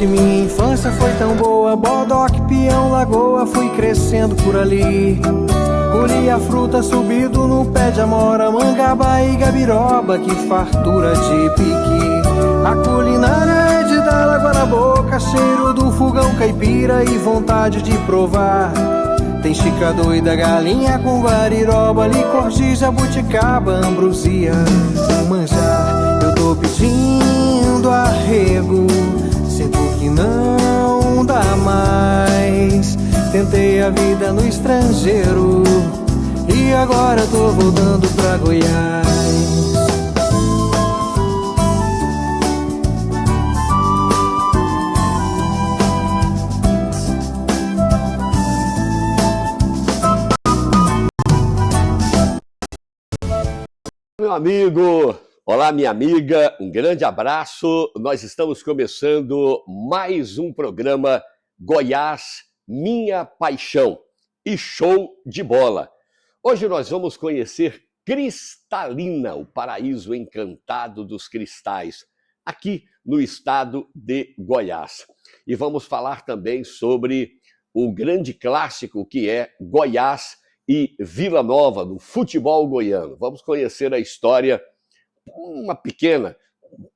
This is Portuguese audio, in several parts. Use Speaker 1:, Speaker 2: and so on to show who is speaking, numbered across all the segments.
Speaker 1: Gente, minha infância foi tão boa, bodoque, peão, lagoa, fui crescendo por ali. Colhi a fruta subido no pé de amora, mangaba e gabiroba, que fartura de piqui. A culinária é de dar água na boca, cheiro do fogão caipira e vontade de provar. Tem chica doida, galinha com guariroba, licor de jabuticaba, ambrosia, manjar. Eu tô pedindo arrego, sinto que não dá mais. Tentei a vida no estrangeiro e agora tô voltando pra Goiás.
Speaker 2: Meu amigo, olá minha amiga, um grande abraço. Nós estamos começando mais um programa Goiás, Minha Paixão e show de bola. Hoje nós vamos conhecer Cristalina, o paraíso encantado dos cristais, aqui no estado de Goiás. E vamos falar também sobre o grande clássico que é Goiás e Vila Nova, do futebol goiano. Vamos conhecer a história, uma pequena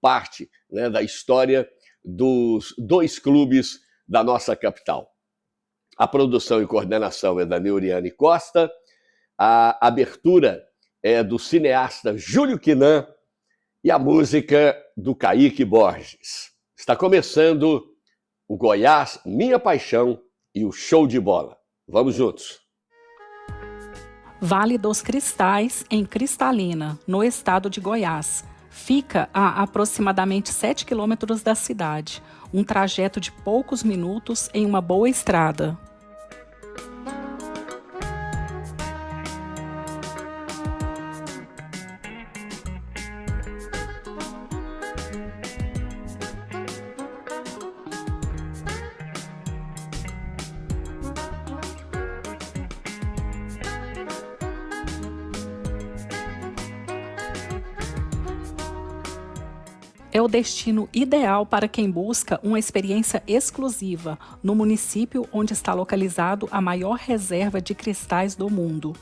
Speaker 2: parte, né, da história dos dois clubes da nossa capital. A produção e coordenação é da Neuriane Costa, a abertura é do cineasta Júlio Quinan e a música do Kaique Borges. Está começando o Goiás, Minha Paixão e o show de bola. Vamos juntos!
Speaker 3: Vale dos Cristais, em Cristalina, no estado de Goiás. Fica a aproximadamente 7 quilômetros da cidade, um trajeto de poucos minutos em uma boa estrada. É o destino ideal para quem busca uma experiência exclusiva no município onde está localizado a maior reserva de cristais do mundo.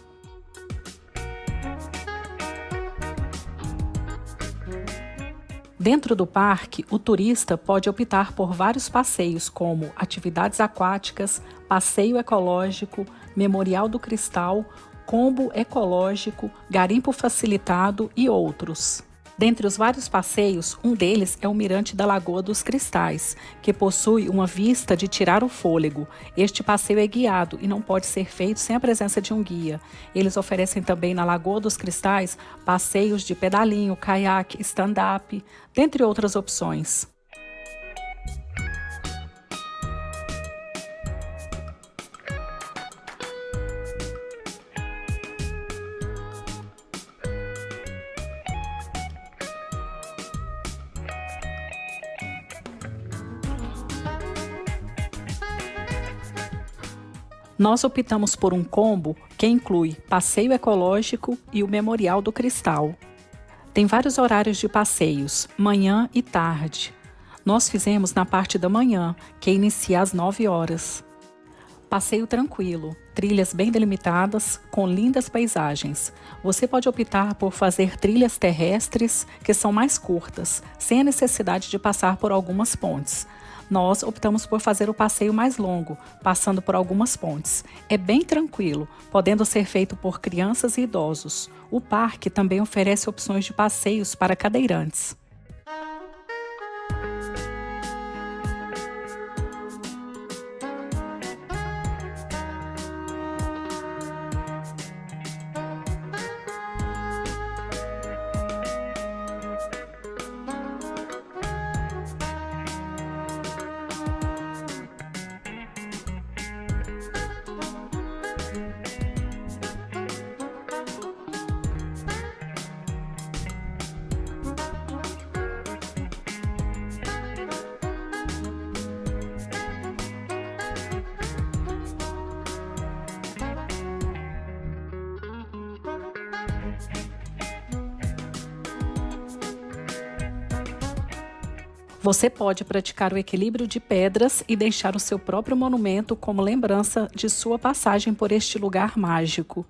Speaker 3: Dentro do parque, o turista pode optar por vários passeios como atividades aquáticas, passeio ecológico, memorial do cristal, combo ecológico, garimpo facilitado e outros. Dentre os vários passeios, um deles é o Mirante da Lagoa dos Cristais, que possui uma vista de tirar o fôlego. Este passeio é guiado e não pode ser feito sem a presença de um guia. Eles oferecem também na Lagoa dos Cristais passeios de pedalinho, caiaque, stand-up, dentre outras opções. Nós optamos por um combo que inclui passeio ecológico e o Memorial do Cristal. Tem vários horários de passeios, manhã e tarde. Nós fizemos na parte da manhã, que inicia às 9 horas. Passeio tranquilo, trilhas bem delimitadas, com lindas paisagens. Você pode optar por fazer trilhas terrestres, que são mais curtas, sem a necessidade de passar por algumas pontes. Nós optamos por fazer o passeio mais longo, passando por algumas pontes. É bem tranquilo, podendo ser feito por crianças e idosos. O parque também oferece opções de passeios para cadeirantes. Você pode praticar o equilíbrio de pedras e deixar o seu próprio monumento como lembrança de sua passagem por este lugar mágico.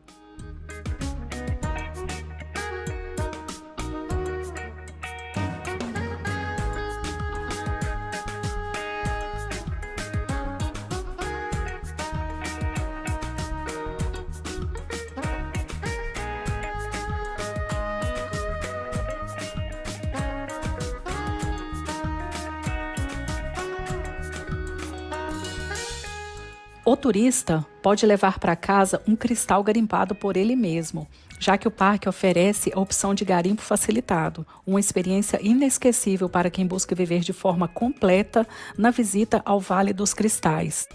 Speaker 3: O turista pode levar para casa um cristal garimpado por ele mesmo, já que o parque oferece a opção de garimpo facilitado, uma experiência inesquecível para quem busca viver de forma completa na visita ao Vale dos Cristais.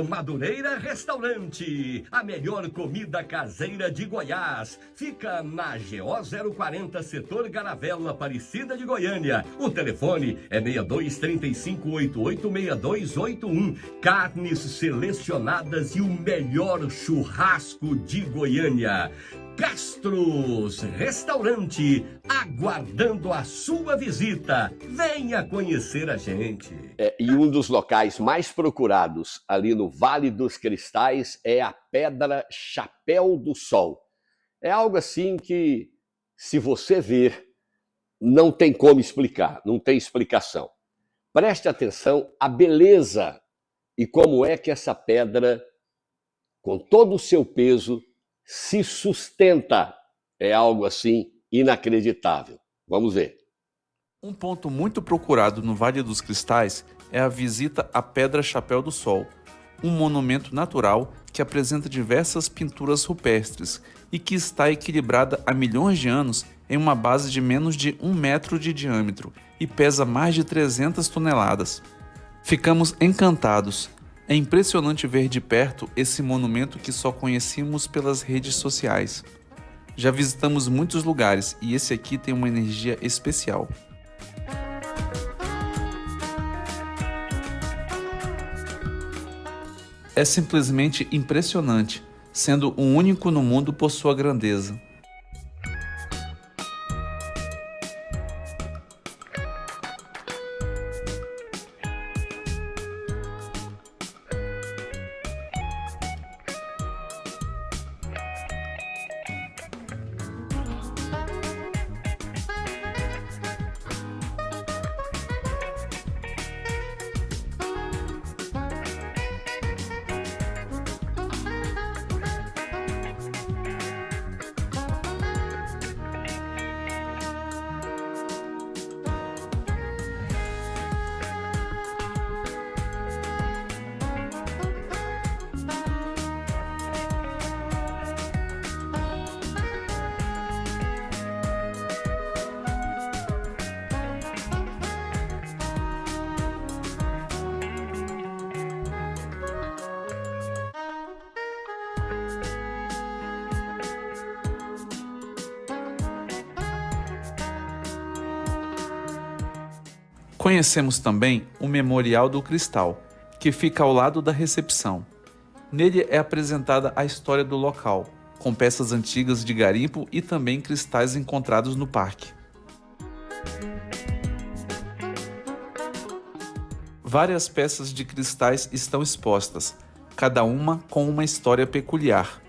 Speaker 2: Madureira Restaurante, a melhor comida caseira de Goiás. Fica na GO 040, setor Garavela, Aparecida de Goiânia. O telefone é 6235886281. Carnes selecionadas e o melhor churrasco de Goiânia. Castros Restaurante, aguardando a sua visita. Venha conhecer a gente. E um dos locais mais procurados ali no Vale dos Cristais é a Pedra Chapéu do Sol. É algo assim que, se você ver, não tem como explicar, não tem explicação. Preste atenção à beleza e como é que essa pedra, com todo o seu peso, se sustenta. É algo assim inacreditável. Vamos ver.
Speaker 4: Um ponto muito procurado no Vale dos Cristais é a visita à Pedra Chapéu do Sol, um monumento natural que apresenta diversas pinturas rupestres e que está equilibrada há milhões de anos em uma base de menos de 1 metro de diâmetro e pesa mais de 300 toneladas. Ficamos encantados. É impressionante ver de perto esse monumento que só conhecíamos pelas redes sociais. Já visitamos muitos lugares e esse aqui tem uma energia especial. É simplesmente impressionante, sendo o único no mundo por sua grandeza. Conhecemos também o Memorial do Cristal, que fica ao lado da recepção. Nele é apresentada a história do local, com peças antigas de garimpo e também cristais encontrados no parque. Várias peças de cristais estão expostas, cada uma com uma história peculiar.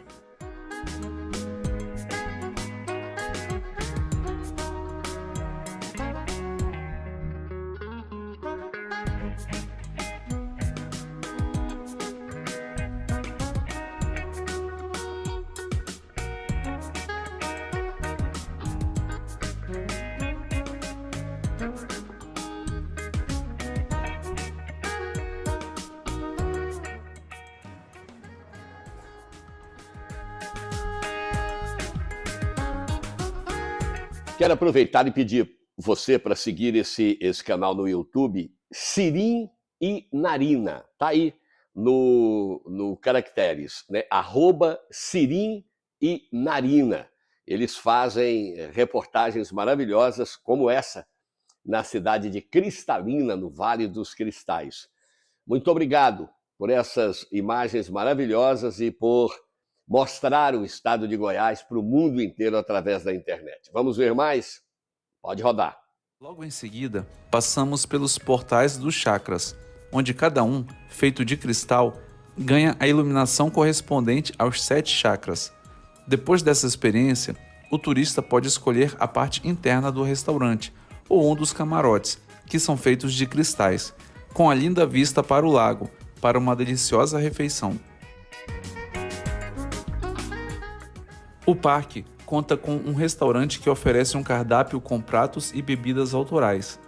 Speaker 2: Quero aproveitar e pedir você para seguir esse canal no YouTube, Sirim e Narina. Tá aí no caracteres, né? @Sirim e Narina. Eles fazem reportagens maravilhosas como essa, na cidade de Cristalina, no Vale dos Cristais. Muito obrigado por essas imagens maravilhosas e por mostrar o estado de Goiás para o mundo inteiro através da internet. Vamos ver mais? Pode rodar.
Speaker 4: Logo em seguida, passamos pelos portais dos chakras, onde cada um, feito de cristal, ganha a iluminação correspondente aos 7 chakras. Depois dessa experiência, o turista pode escolher a parte interna do restaurante ou um dos camarotes, que são feitos de cristais, com a linda vista para o lago, para uma deliciosa refeição. O parque conta com um restaurante que oferece um cardápio com pratos e bebidas autorais,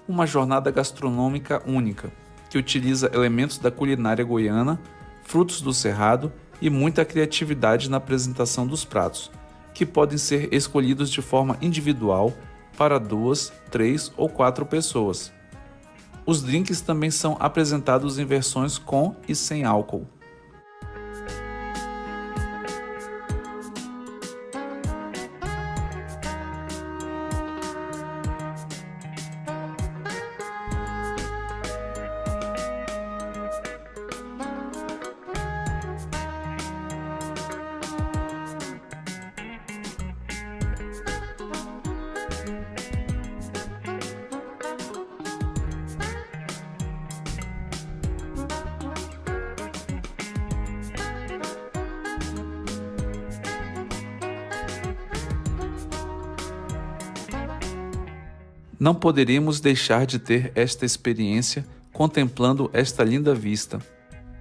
Speaker 4: uma jornada gastronômica única, que utiliza elementos da culinária goiana, frutos do cerrado e muita criatividade na apresentação dos pratos, que podem ser escolhidos de forma individual para 2, 3 ou 4 pessoas. Os drinks também são apresentados em versões com e sem álcool. Não poderíamos deixar de ter esta experiência contemplando esta linda vista.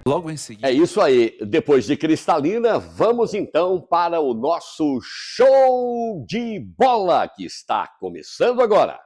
Speaker 4: Logo em seguida...
Speaker 2: É isso aí. Depois de Cristalina, vamos então para o nosso show de bola, que está começando agora.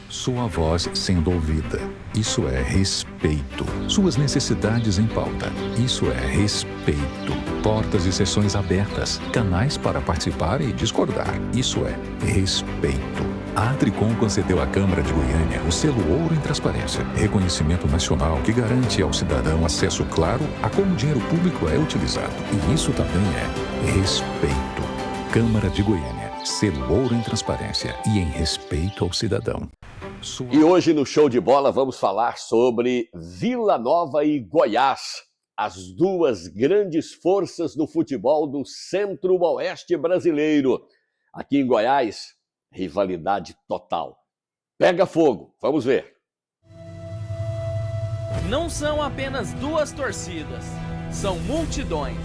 Speaker 5: Sua voz sendo ouvida. Isso é respeito. Suas necessidades em pauta. Isso é respeito. Portas e sessões abertas. Canais para participar e discordar. Isso é respeito. A Atricom concedeu à Câmara de Goiânia o selo Ouro em Transparência. Reconhecimento nacional que garante ao cidadão acesso claro a como o dinheiro público é utilizado. E isso também é respeito. Câmara de Goiânia. Selo Ouro em Transparência e em respeito ao cidadão.
Speaker 2: E hoje no show de bola vamos falar sobre Vila Nova e Goiás, as duas grandes forças do futebol do centro-oeste brasileiro. Aqui em Goiás, rivalidade total. Pega fogo, vamos ver.
Speaker 6: Não são apenas duas torcidas, são multidões.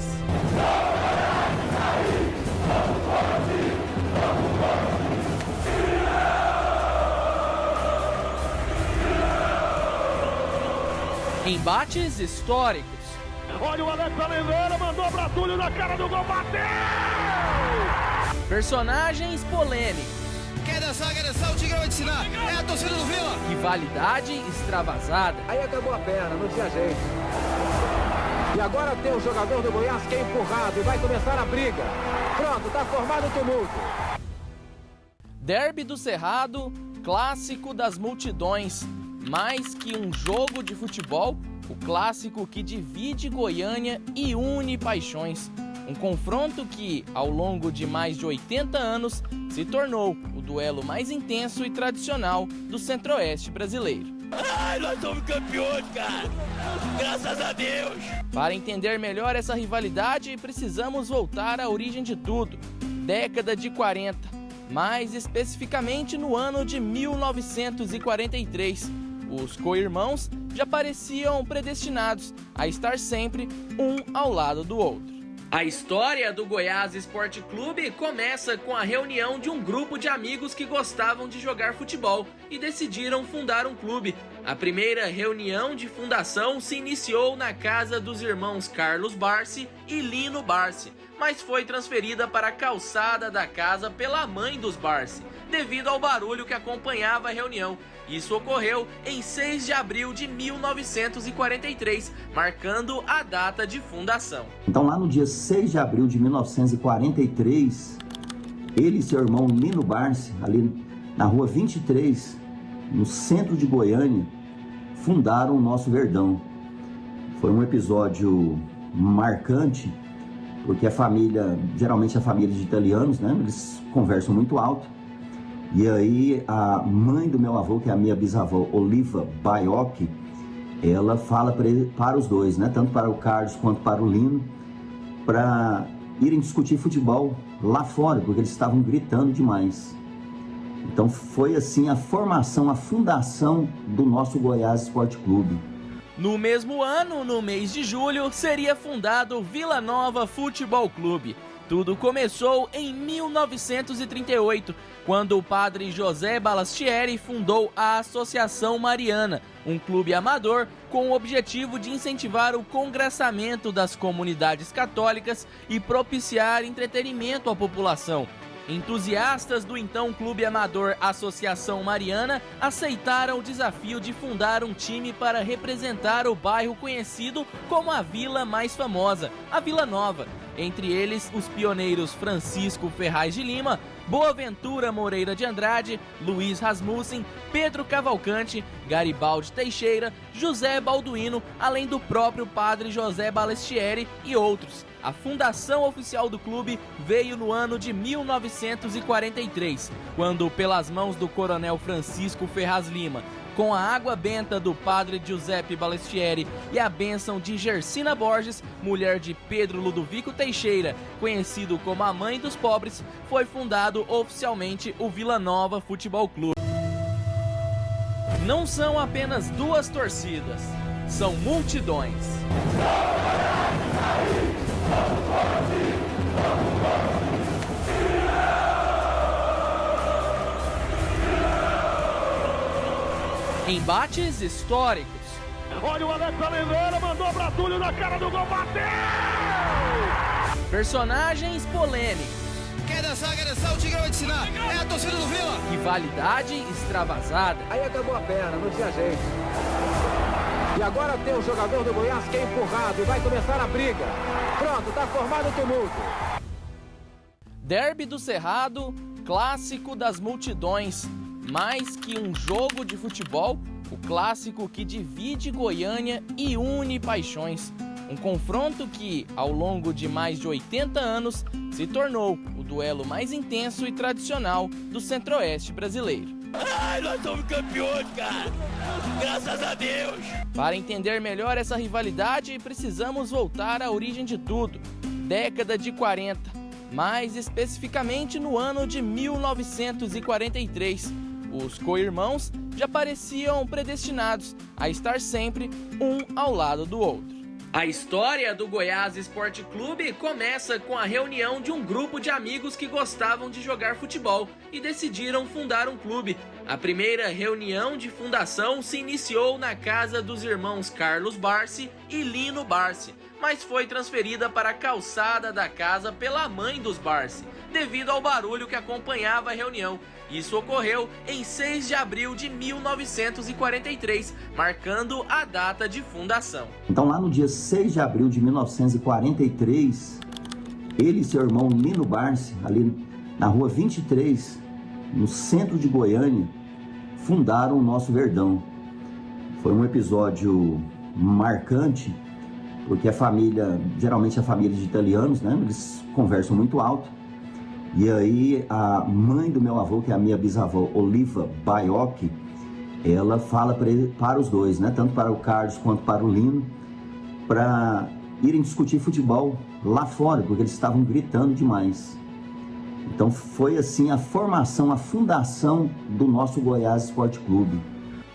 Speaker 6: Embates históricos.
Speaker 7: Olha o Alex Oliveira, mandou pra Túlio na cara do gol, bateu!
Speaker 6: Personagens polêmicos.
Speaker 8: Quer dançar, o Tigre vai te ensinar. É a torcida do Vila.
Speaker 6: Rivalidade extravasada.
Speaker 9: Aí acabou a perna, não tinha jeito. E agora tem o jogador do Goiás que é empurrado e vai começar a briga. Pronto, tá formado o tumulto.
Speaker 6: Derby do Cerrado, clássico das multidões. Mais que um jogo de futebol, o clássico que divide Goiânia e une paixões. Um confronto que, ao longo de mais de 80 anos, se tornou o duelo mais intenso e tradicional do centro-oeste brasileiro.
Speaker 7: Ai, nós somos campeões, cara! Graças a Deus!
Speaker 6: Para entender melhor essa rivalidade, precisamos voltar à origem de tudo, década de 40, mais especificamente no ano de 1943. Os co-irmãos já pareciam predestinados a estar sempre um ao lado do outro. A história do Goiás Esporte Clube começa com a reunião de um grupo de amigos que gostavam de jogar futebol e decidiram fundar um clube, A primeira reunião de fundação se iniciou na casa dos irmãos Carlos Barsi e Lino Barsi, mas foi transferida para a calçada da casa pela mãe dos Barsi, devido ao barulho que acompanhava a reunião. Isso ocorreu em 6 de abril de 1943, marcando a data de fundação.
Speaker 10: Então, lá no dia 6 de abril de 1943, ele e seu irmão Lino Barsi, ali na rua 23, no centro de Goiânia, fundaram o nosso Verdão. Foi um episódio marcante, porque a família, geralmente a família de italianos, né, eles conversam muito alto. E aí a mãe do meu avô, que é a minha bisavó, Oliva Baiocchi, ela fala para os dois, né, tanto para o Carlos quanto para o Lino, para irem discutir futebol lá fora, porque eles estavam gritando demais. Então foi assim a formação, a fundação do nosso Goiás Esporte Clube.
Speaker 6: No mesmo ano, no mês de julho, seria fundado o Vila Nova Futebol Clube. Tudo começou em 1938, quando o padre José Balastieri fundou a Associação Mariana, um clube amador com o objetivo de incentivar o congressamento das comunidades católicas e propiciar entretenimento à população. Entusiastas do então clube amador Associação Mariana aceitaram o desafio de fundar um time para representar o bairro conhecido como a vila mais famosa, a Vila Nova. Entre eles, os pioneiros Francisco Ferraz de Lima, Boaventura Moreira de Andrade, Luiz Rasmussen, Pedro Cavalcante, Garibaldi Teixeira, José Balduino, além do próprio padre José Balastieri e outros. A fundação oficial do clube veio no ano de 1943, quando, pelas mãos do coronel Francisco Ferraz Lima, com a água benta do padre Giuseppe Balastieri e a bênção de Gersina Borges, mulher de Pedro Ludovico Teixeira, conhecido como a mãe dos pobres, foi fundado oficialmente o Vila Nova Futebol Clube. Não são apenas duas torcidas, são multidões. Embates históricos.
Speaker 7: Olha o Alex Oliveira, mandou pra Túlio na cara do gol, bateu!
Speaker 6: Personagens polêmicos.
Speaker 8: Quer dançar, o Tigre vai te ensinar. É a torcida do Vila.
Speaker 6: Rivalidade extravasada.
Speaker 9: Aí acabou a perna, não tinha jeito. E agora tem o jogador do Goiás que é empurrado e vai começar a briga. Pronto, tá formado o tumulto.
Speaker 6: Derby do Cerrado, clássico das multidões. Mais que um jogo de futebol, o clássico que divide Goiânia e une paixões. Um confronto que, ao longo de mais de 80 anos, se tornou o duelo mais intenso e tradicional do Centro-Oeste brasileiro.
Speaker 7: Ai, nós somos campeões, cara! Graças a Deus!
Speaker 6: Para entender melhor essa rivalidade, precisamos voltar à origem de tudo, década de 40, mais especificamente no ano de 1943. Os co-irmãos já pareciam predestinados a estar sempre um ao lado do outro. A história do Goiás Esporte Clube começa com a reunião de um grupo de amigos que gostavam de jogar futebol e decidiram fundar um clube. A primeira reunião de fundação se iniciou na casa dos irmãos Carlos Barsi e Lino Barsi, mas foi transferida para a calçada da casa pela mãe dos Barsi, devido ao barulho que acompanhava a reunião. Isso ocorreu em 6 de abril de 1943, marcando a data de fundação.
Speaker 10: Então, lá no dia 6 de abril de 1943, ele e seu irmão Lino Barsi, ali na rua 23, no centro de Goiânia, fundaram o nosso Verdão. Foi um episódio marcante, porque a família, geralmente a família de italianos, né, eles conversam muito alto. E aí a mãe do meu avô, que é a minha bisavó, Oliva Baiocchi, ela fala para os dois, né, tanto para o Carlos quanto para o Lino, para irem discutir futebol lá fora, porque eles estavam gritando demais. Então foi assim a formação, a fundação do nosso Goiás Esporte Clube.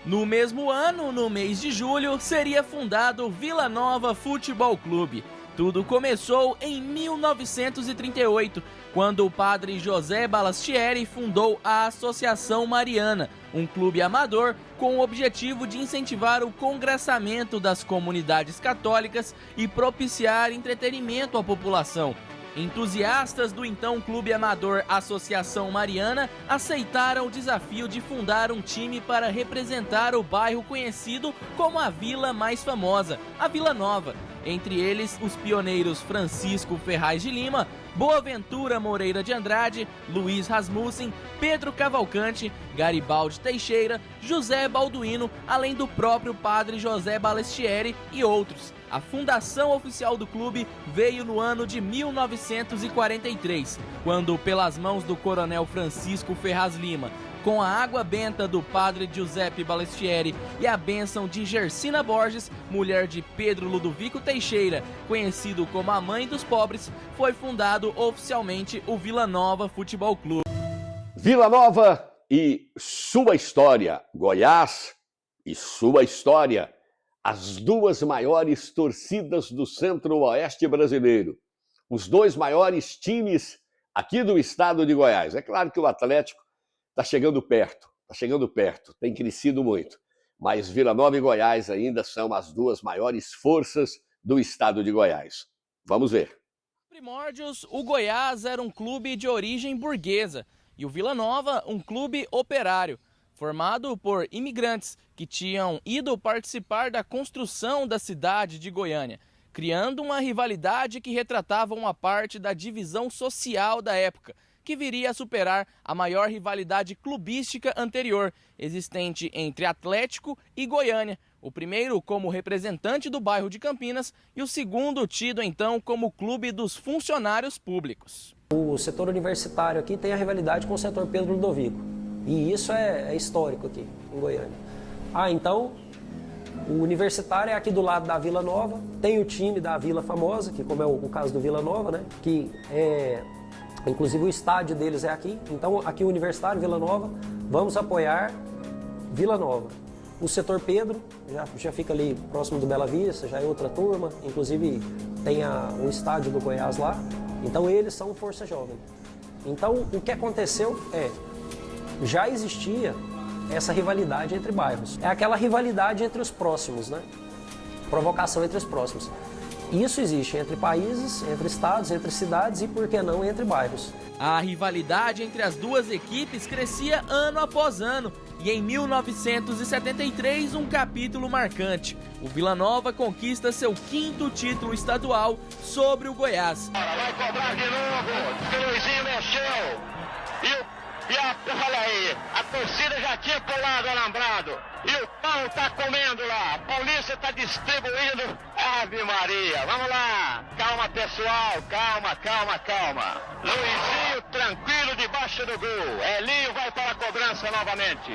Speaker 6: No mesmo ano, no mês de julho, seria fundado o Vila Nova Futebol Clube. Tudo começou em 1938, quando o padre José Balastieri fundou a Associação Mariana, um clube amador com o objetivo de incentivar o congressamento das comunidades católicas e propiciar entretenimento à população. Entusiastas do então clube amador Associação Mariana aceitaram o desafio de fundar um time para representar o bairro conhecido como a vila mais famosa, a Vila Nova. Entre eles, os pioneiros Francisco Ferraz de Lima, Boaventura Moreira de Andrade, Luiz Rasmussen, Pedro Cavalcante, Garibaldi Teixeira, José Balduino, além do próprio padre José Balastieri e outros. A fundação oficial do clube veio no ano de 1943, quando, pelas mãos do coronel Francisco Ferraz Lima, com a água benta do padre Giuseppe Balastieri e a bênção de Gersina Borges, mulher de Pedro Ludovico Teixeira, conhecido como a Mãe dos Pobres, foi fundado oficialmente o Vila Nova Futebol Clube.
Speaker 2: Vila Nova e sua história, Goiás e sua história. As duas maiores torcidas do Centro-Oeste brasileiro, os dois maiores times aqui do estado de Goiás. É claro que o Atlético está chegando perto, tem crescido muito, mas Vila Nova e Goiás ainda são as duas maiores forças do estado de Goiás. Vamos ver.
Speaker 6: Primórdios, o Goiás era um clube de origem burguesa e o Vila Nova um clube operário, formado por imigrantes que tinham ido participar da construção da cidade de Goiânia, criando uma rivalidade que retratava uma parte da divisão social da época, que viria a superar a maior rivalidade clubística anterior, existente entre Atlético e Goiânia, o primeiro como representante do bairro de Campinas e o segundo tido então como clube dos funcionários públicos.
Speaker 11: O setor universitário aqui tem a rivalidade com o setor Pedro Ludovico. E isso é histórico aqui, em Goiânia. Então, o universitário é aqui do lado da Vila Nova, tem o time da Vila Famosa, que como é o caso do Vila Nova, né? Que inclusive o estádio deles é aqui. Então, aqui o universitário, Vila Nova, vamos apoiar Vila Nova. O setor Pedro já fica ali próximo do Bela Vista, já é outra turma, inclusive tem o estádio do Goiás lá. Então, eles são Força Jovem. Então, o que aconteceu já existia essa rivalidade entre bairros. É aquela rivalidade entre os próximos, né? Provocação entre os próximos. Isso existe entre países, entre estados, entre cidades e, por que não, entre bairros.
Speaker 6: A rivalidade entre as duas equipes crescia ano após ano e em 1973 um capítulo marcante. O Vila Nova conquista seu 5º título estadual sobre o Goiás.
Speaker 7: Vai cobrar de novo, Luizinho mexeu. Olha aí, a torcida já tinha pulado o alambrado e o pão tá comendo lá, a polícia tá distribuindo. Ave Maria, vamos lá, calma pessoal, calma. Luizinho tranquilo debaixo do gol, Elinho vai para a cobrança novamente.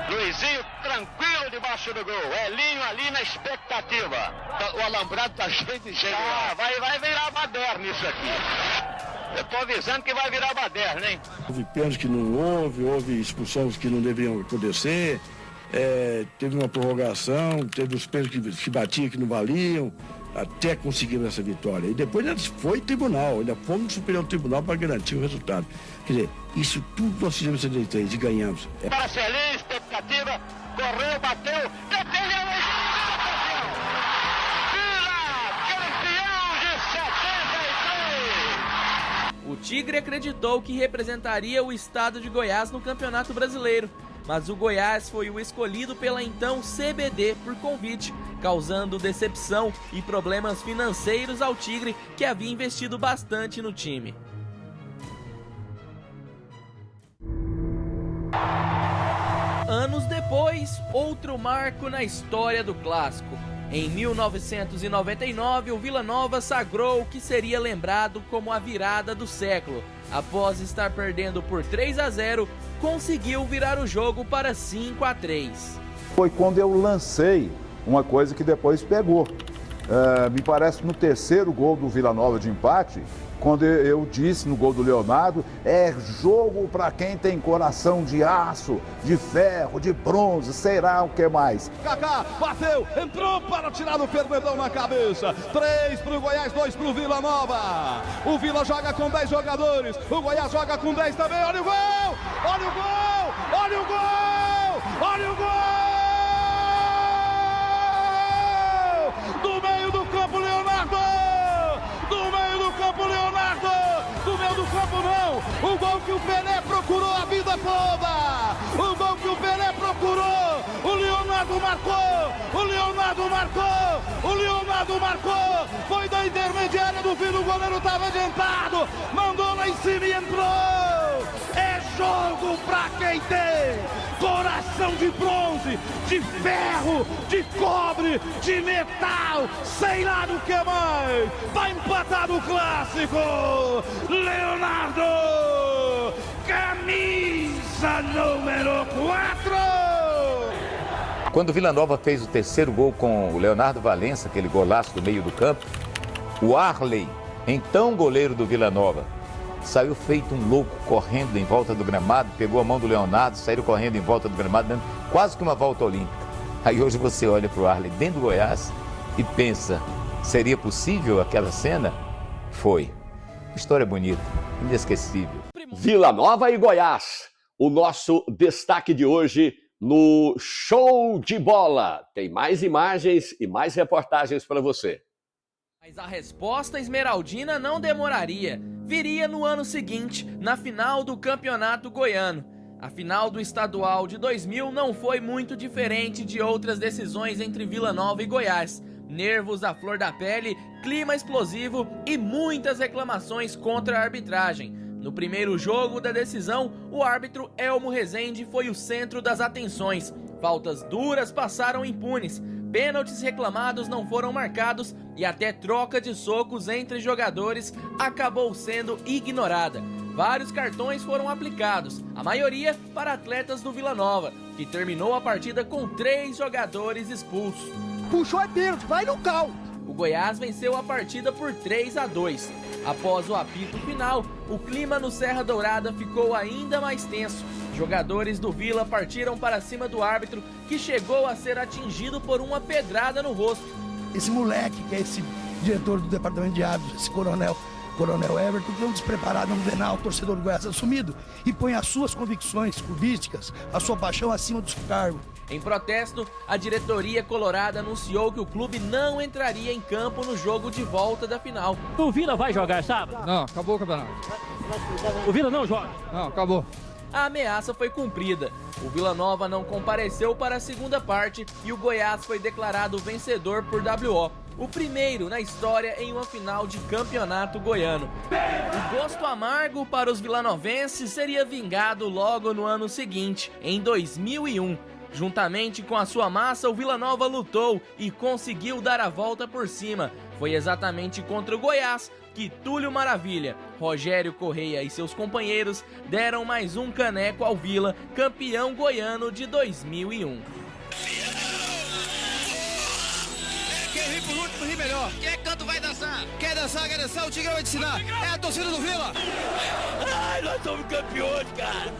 Speaker 7: Luizinho tranquilo debaixo do gol, Elinho ali na expectativa. O alambrado tá cheio de gente. Vai virar baderna isso aqui. Eu tô avisando que vai virar baderna, hein?
Speaker 12: Houve pênalti que não houve expulsões que não deveriam acontecer, teve uma prorrogação, teve os pênaltis que batiam que não valiam, até conseguimos essa vitória. E depois ainda foi tribunal, ainda fomos no Superior Tribunal para garantir o resultado. Quer dizer, isso tudo nós fizemos em 73 e ganhamos.
Speaker 7: Para feliz, expectativa, correu, bateu, defendeu,
Speaker 6: O Tigre acreditou que representaria o estado de Goiás no Campeonato Brasileiro, mas o Goiás foi o escolhido pela então CBD por convite, causando decepção e problemas financeiros ao Tigre, que havia investido bastante no time. Anos depois, outro marco na história do clássico. Em 1999, o Vila Nova sagrou o que seria lembrado como a virada do século. Após estar perdendo por 3-0, conseguiu virar o jogo para 5-3.
Speaker 13: Foi quando eu lancei uma coisa que depois pegou. Me parece no terceiro gol do Vila Nova de empate, quando eu disse no gol do Leonardo É jogo para quem tem coração de aço, de ferro, de bronze, será o que mais?
Speaker 8: Kaká bateu, entrou para tirar o Fernandão na cabeça. 3 para o Goiás, 2 para o Vila Nova. O Vila joga com 10 jogadores, o Goiás joga com 10 também. Olha o gol! Olha o gol! Olha o gol! Olha o gol! Do meio do campo, Leonardo! Do meio do campo, Leonardo! Do meio do campo, não! O gol que o Pelé procurou a vida toda! O gol que o Pelé procurou! O Leonardo marcou! O Leonardo marcou! O Leonardo marcou! Foi da intermediária do fim, o goleiro estava adiantado! Mandou lá em cima e entrou! É jogo pra quem tem coração de bronze, de ferro, de cobre, de metal, sei lá do que mais! Vai empatar o clássico! Leonardo! Camisa número 4!
Speaker 14: Quando o Vila Nova fez o terceiro gol com o Leonardo Valença, aquele golaço do meio do campo, o Arley, então goleiro do Vila Nova, saiu feito um louco correndo em volta do gramado, pegou a mão do Leonardo, saiu correndo em volta do gramado, dando quase que uma volta olímpica. Aí hoje você olha para o Arley dentro do Goiás e pensa, seria possível aquela cena? Foi. História bonita, inesquecível.
Speaker 2: Vila Nova e Goiás, o nosso destaque de hoje no Show de Bola. Tem mais imagens e mais reportagens para você.
Speaker 6: Mas a resposta esmeraldina não demoraria. Viria no ano seguinte, na final do Campeonato Goiano. A final do estadual de 2000 não foi muito diferente de outras decisões entre Vila Nova e Goiás. Nervos à flor da pele, clima explosivo e muitas reclamações contra a arbitragem. No primeiro jogo da decisão, o árbitro Elmo Rezende foi o centro das atenções. Faltas duras passaram impunes, pênaltis reclamados não foram marcados e até troca de socos entre jogadores acabou sendo ignorada. Vários cartões foram aplicados, a maioria para atletas do Vila Nova, que terminou a partida com 3 jogadores expulsos.
Speaker 8: Puxou é pênalti, vai no cal!
Speaker 6: O Goiás venceu a partida por 3-2. Após o apito final, o clima no Serra Dourada ficou ainda mais tenso. Jogadores do Vila partiram para cima do árbitro, que chegou a ser atingido por uma pedrada no rosto.
Speaker 8: Esse moleque, que é esse diretor do departamento de árbitros, esse coronel Everton, que é um despreparado, um venal, torcedor do Goiás assumido, e põe as suas convicções clubísticas, a sua paixão acima dos cargos.
Speaker 6: Em protesto, a diretoria colorada anunciou que o clube não entraria em campo no jogo de volta da final.
Speaker 15: O Vila vai jogar sábado?
Speaker 16: Não, acabou o campeonato.
Speaker 15: O Vila não joga?
Speaker 16: Não, acabou.
Speaker 6: A ameaça foi cumprida. O Vila Nova não compareceu para a segunda parte e o Goiás foi declarado vencedor por WO. O primeiro na história em uma final de campeonato goiano. O gosto amargo para os vilanovenses seria vingado logo no ano seguinte, em 2001. Juntamente com a sua massa, o Vila Nova lutou e conseguiu dar a volta por cima. Foi exatamente contra o Goiás que Túlio Maravilha, Rogério Correia e seus companheiros deram mais um caneco ao Vila, campeão goiano de 2001.
Speaker 8: Quem ri por último, ri melhor. Quem canto vai dançar? Quer dançar, o Tigre vai te ensinar. É a torcida do Vila.
Speaker 15: Ai, nós somos campeões, cara.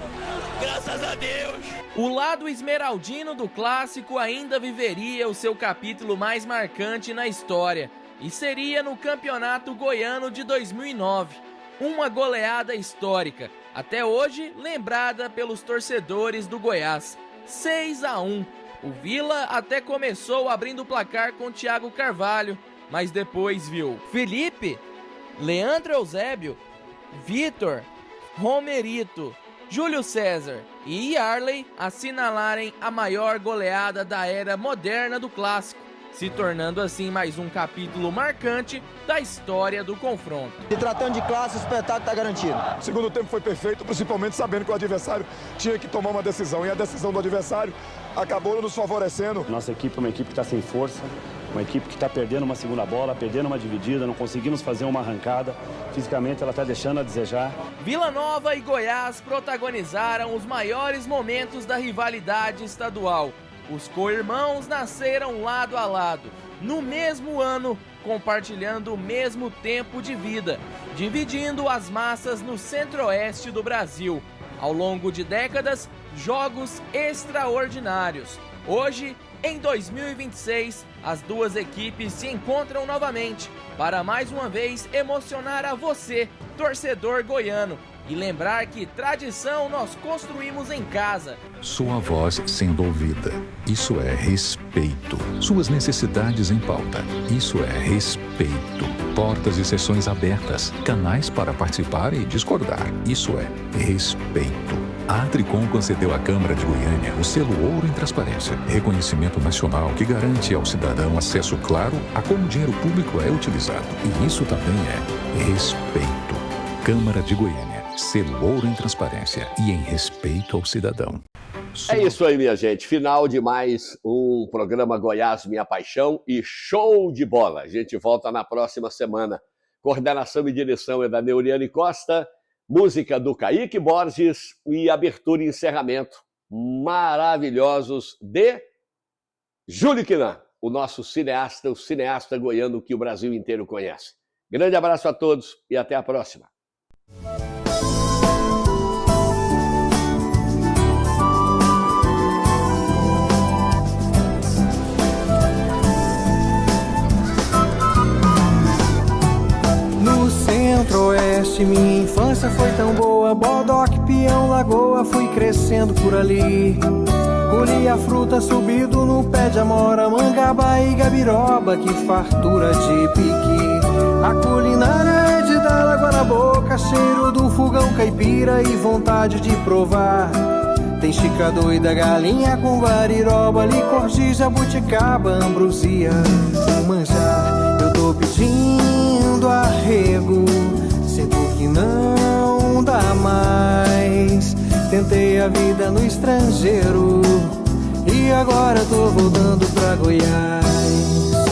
Speaker 15: Graças a Deus.
Speaker 6: O lado esmeraldino do clássico ainda viveria o seu capítulo mais marcante na história. E seria no Campeonato Goiano de 2009. Uma goleada histórica, até hoje lembrada pelos torcedores do Goiás. 6-1. O Vila até começou abrindo o placar com Thiago Carvalho, mas depois viu Felipe, Leandro Eusébio, Vitor, Romerito, Júlio César e Yarley assinalarem a maior goleada da era moderna do clássico, se tornando assim mais um capítulo marcante da história do confronto.
Speaker 17: Se tratando de classe, o espetáculo está garantido.
Speaker 18: O segundo tempo foi perfeito, principalmente sabendo que o adversário tinha que tomar uma decisão, e a decisão do adversário acabou nos favorecendo.
Speaker 19: Nossa equipe é uma equipe que está sem força, uma equipe que está perdendo uma segunda bola, perdendo uma dividida, não conseguimos fazer uma arrancada. Fisicamente ela está deixando a desejar.
Speaker 6: Vila Nova e Goiás protagonizaram os maiores momentos da rivalidade estadual. Os co-irmãos nasceram lado a lado, no mesmo ano, compartilhando o mesmo tempo de vida. dividindo as massas no centro-oeste do Brasil. Ao longo de décadas, jogos extraordinários. Hoje, em 2026, as duas equipes se encontram novamente para mais uma vez emocionar a você, torcedor goiano, e lembrar que tradição nós construímos em casa.
Speaker 5: Sua voz sendo ouvida. Isso é respeito. Suas necessidades em pauta. Isso é respeito. Portas e sessões abertas. Canais para participar e discordar. Isso é respeito. A Tricom concedeu à Câmara de Goiânia o selo Ouro em Transparência, reconhecimento nacional que garante ao cidadão acesso claro a como o dinheiro público é utilizado. E isso também é respeito. Câmara de Goiânia, selo Ouro em Transparência e em respeito ao cidadão.
Speaker 2: É isso aí, minha gente. Final de mais um programa Goiás Minha Paixão e show de bola. A gente volta na próxima semana. Coordenação e direção é da Neuriane Costa. Música do Kaique Borges e abertura e encerramento maravilhosos de Júlio Quinan, o nosso cineasta, o cineasta goiano que o Brasil inteiro conhece. Grande abraço a todos e até a próxima.
Speaker 1: Centro-Oeste, minha infância foi tão boa. Bodoque, peão, lagoa, fui crescendo por ali. Colhia fruta subido no pé de amora, mangaba e gabiroba, que fartura de piqui. A culinária é de dar água na boca, cheiro do fogão caipira e vontade de provar. Tem chica doida, galinha com guariroba, licor de jabuticaba, ambrosia, manjar. Eu tô pedindo arrego, sinto que não dá mais. Tentei a vida no estrangeiro e agora tô voltando pra Goiás.